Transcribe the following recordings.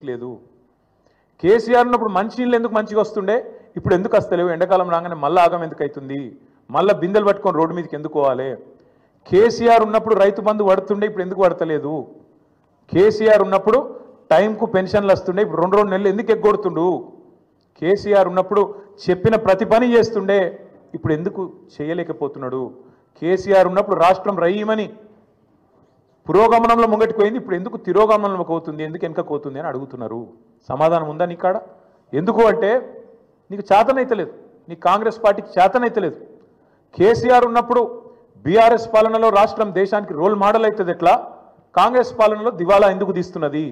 లేదు. కేసీఆర్ ఉన్నప్పుడు మంచినీళ్ళు ఎందుకు మంచిగా వస్తుండే, ఇప్పుడు ఎందుకు వస్తలేవు? ఎండాకాలం రాగానే మళ్ళీ ఆగం ఎందుకు అవుతుంది? మళ్ళీ బిందెలు పట్టుకొని రోడ్డు మీదకి ఎందుకు పోవాలి? కేసీఆర్ ఉన్నప్పుడు రైతు బంధు పడుతుండే, ఇప్పుడు ఎందుకు పడతలేదు? కేసీఆర్ ఉన్నప్పుడు టైంకు పెన్షన్లు వస్తుండే, ఇప్పుడు 2 నెలలు ఎందుకు ఎగ్గొడుతుండు? కేసీఆర్ ఉన్నప్పుడు చెప్పిన ప్రతి పని చేస్తుండే, ఇప్పుడు ఎందుకు చేయలేకపోతున్నాడు? కేసీఆర్ ఉన్నప్పుడు రాష్ట్రం రయ్యమని పురోగమనంలో ముంగటికి పోయింది, ఇప్పుడు ఎందుకు తిరోగమనంలోకి అవుతుంది, ఎందుకు వెనకకు అవుతుంది అని అడుగుతున్నారు. సమాధానం ఉందా నీ కాడ? ఎందుకు అంటే నీకు చేతనైతలేదు, నీ కాంగ్రెస్ పార్టీకి చేతనైతలేదు. కేసీఆర్ ఉన్నప్పుడు బీఆర్ఎస్ పాలనలో రాష్ట్రం దేశానికి రోల్ మోడల్ అవుతుంది, ఎట్లా కాంగ్రెస్ పాలనలో దివాలా ఎందుకు తీస్తున్నది?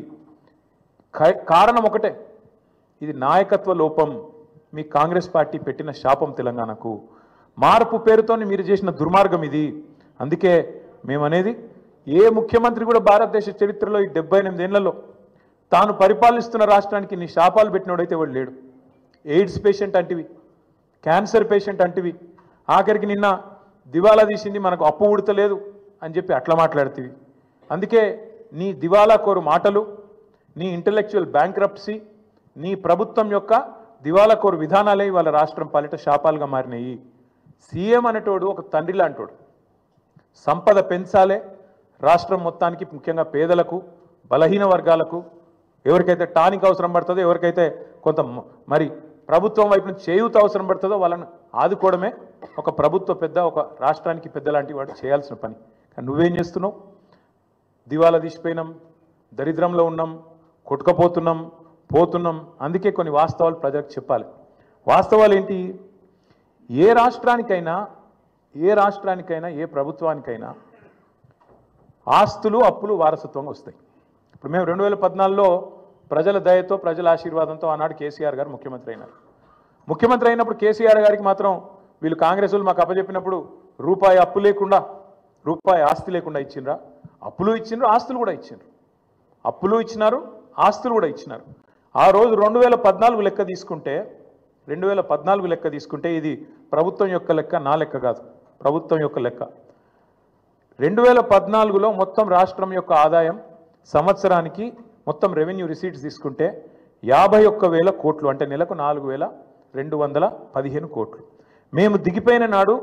కారణం ఒకటే, ఇది నాయకత్వ లోపం. మీ కాంగ్రెస్ పార్టీ పెట్టిన శాపం తెలంగాణకు. మార్పు పేరుతో మీరు చేసిన దుర్మార్గం ఇది. అందుకే మేమనేది, ఏ ముఖ్యమంత్రి కూడా భారతదేశ చరిత్రలో ఈ 78 ఏళ్లలో తాను పరిపాలిస్తున్న రాష్ట్రానికి నీ శాపాలు పెట్టినోడైతే వాడు లేడు. ఎయిడ్స్ పేషెంట్ అంటివి, క్యాన్సర్ పేషెంట్ అంటివి, ఆఖరికి నిన్న దివాలా తీసింది మనకు అప్పు ఉడతలేదు అని చెప్పి అట్లా మాట్లాడుతీవి. అందుకే నీ దివాలా కోరు మాటలు, నీ ఇంటలెక్చువల్ బ్యాంక్రప్సీ, నీ ప్రభుత్వం యొక్క దివాలా కోరు విధానాలే వాళ్ళ రాష్ట్రం పాలిట శాపాలుగా మారినాయి. సీఎం అనేటోడు ఒక తండ్రి లాంటోడు. సంపద పెంచాలే రాష్ట్రం మొత్తానికి, ముఖ్యంగా పేదలకు, బలహీన వర్గాలకు, ఎవరికైతే టానిక్ అవసరం పడుతుందో, ఎవరికైతే కొంత మరి ప్రభుత్వం వైపు నుంచి చేయూత అవసరం పడుతుందో వాళ్ళని ఆదుకోవడమే ఒక ప్రభుత్వ పెద్ద, ఒక రాష్ట్రానికి పెద్ద లాంటి వాడు చేయాల్సిన పని. కానీ నువ్వేం చేస్తున్నావు? దివాలా తీసిపోయినాం, దరిద్రంలో ఉన్నాం, కొట్టుకపోతున్నాం, పోతున్నాం. అందుకే కొన్ని వాస్తవాలు ప్రజలకు చెప్పాలి. వాస్తవాలు ఏంటి? ఏ రాష్ట్రానికైనా ఏ ప్రభుత్వానికైనా ఆస్తులు అప్పులు వారసత్వంగా వస్తాయి. ఇప్పుడు మేము 2014లో ప్రజల దయతో, ప్రజల ఆశీర్వాదంతో ఆనాడు కేసీఆర్ గారు ముఖ్యమంత్రి అయినారు. ముఖ్యమంత్రి అయినప్పుడు కేసీఆర్ గారికి మాత్రం వీళ్ళు కాంగ్రెస్ వాళ్ళు మాకు అప్పచెప్పినప్పుడు రూపాయి అప్పు లేకుండా, రూపాయి ఆస్తి లేకుండా ఇచ్చిండ్రా? అప్పులు ఇచ్చిండ్రు, ఆస్తులు కూడా ఇచ్చిండ్రు. అప్పులు ఇచ్చినారు, ఆస్తులు కూడా ఇచ్చినారు. ఆ రోజు 2014 లెక్క తీసుకుంటే ఇది ప్రభుత్వం యొక్క లెక్క, నా లెక్క కాదు, ప్రభుత్వం యొక్క లెక్క. 2014లో మొత్తం రాష్ట్రం యొక్క ఆదాయం సంవత్సరానికి మొత్తం రెవెన్యూ రిసీట్స్ తీసుకుంటే 51,000 కోట్లు, అంటే నెలకు 4,215 కోట్లు. మేము దిగిపోయిన నాడు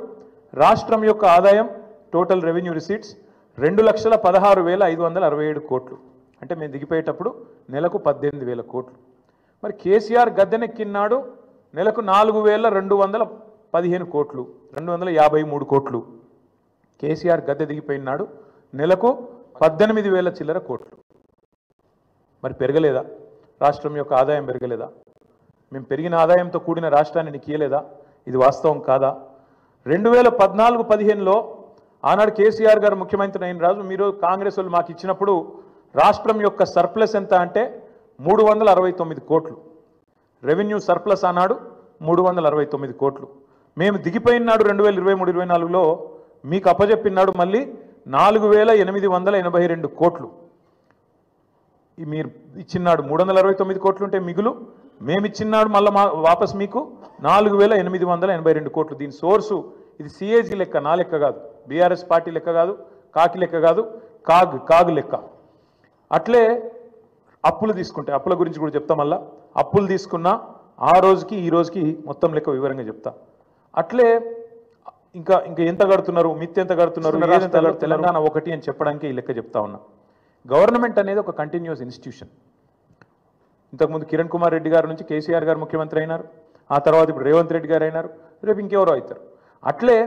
రాష్ట్రం యొక్క ఆదాయం టోటల్ రెవెన్యూ రిసీట్స్ 2,16,567 కోట్లు, అంటే మేము దిగిపోయేటప్పుడు నెలకు 18,000 కోట్లు. మరి కేసీఆర్ గద్దెనెక్కినాడు నెలకు 4,215 కోట్లు, 253 కోట్లు. కేసీఆర్ గద్దె దిగిపోయినాడు నెలకు 18,000 చిల్లర కోట్లు. మరి పెరగలేదా? రాష్ట్రం యొక్క ఆదాయం పెరగలేదా? మేము పెరిగిన ఆదాయంతో కూడిన రాష్ట్రాన్ని నీకు ఇయ్యలేదా? ఇది వాస్తవం కాదా? 2014-15లో ఆనాడు కేసీఆర్ గారు ముఖ్యమంత్రి అయిన రాజు, మీరు కాంగ్రెస్ వాళ్ళు మాకు ఇచ్చినప్పుడు రాష్ట్రం యొక్క సర్ప్లస్ ఎంత అంటే 369 కోట్లు. రెవెన్యూ సర్ప్లస్ ఆనాడు 369 కోట్లు. మేము దిగిపోయినాడు 2023-24లో మీకు అప్పచెప్పినాడు మళ్ళీ 4,882 కోట్లు. మీరు ఇచ్చినాడు 369 కోట్లు ఉంటే మిగులు, మేము ఇచ్చినాడు మళ్ళీ వాపస్ మీకు 4,882 కోట్లు. దీని సోర్సు ఇది సిఏజీ లెక్క, నా లెక్క కాదు, బీఆర్ఎస్ పార్టీ లెక్క కాదు, కాకి లెక్క కాదు, కాగు లెక్క. అట్లే అప్పులు తీసుకుంటే, అప్పుల గురించి కూడా చెప్తా. మళ్ళా అప్పులు తీసుకున్నా ఆ రోజుకి ఈ రోజుకి మొత్తం లెక్క వివరంగా చెప్తా. అట్లే ఇంకా ఎంత కడుతున్నారు, మిత్ ఎంత కడుతున్నారు, తెలంగాణ ఒకటి అని చెప్పడానికి ఈ లెక్క చెప్తా ఉన్నా. గవర్నమెంట్ అనేది ఒక కంటిన్యూస్ ఇన్స్టిట్యూషన్. ఇంతకుముందు కిరణ్ కుమార్ రెడ్డి గారి నుంచి కేసీఆర్ గారు ముఖ్యమంత్రి అయినారు, ఆ తర్వాత ఇప్పుడు రేవంత్ రెడ్డి గారు అయినారు, రేపు ఇంకెవరో అవుతారు. అట్లే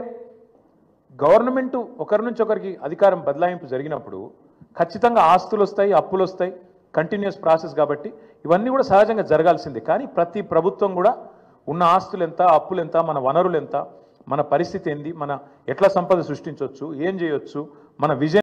గవర్నమెంట్ ఒకరి నుంచి ఒకరికి అధికారం బదలాయింపు జరిగినప్పుడు ఖచ్చితంగా ఆస్తులు వస్తాయి, అప్పులు వస్తాయి, కంటిన్యూస్ ప్రాసెస్. కాబట్టి ఇవన్నీ కూడా సహజంగా జరగాల్సిందే. కానీ ప్రతి ప్రభుత్వం కూడా ఉన్న ఆస్తులు ఎంత, అప్పులు ఎంత, మన వనరులు ఎంత, మన పరిస్థితి ఏంది, మన ఎట్లా సంపద సృష్టించవచ్చు, ఏం చేయొచ్చు, మన విజన్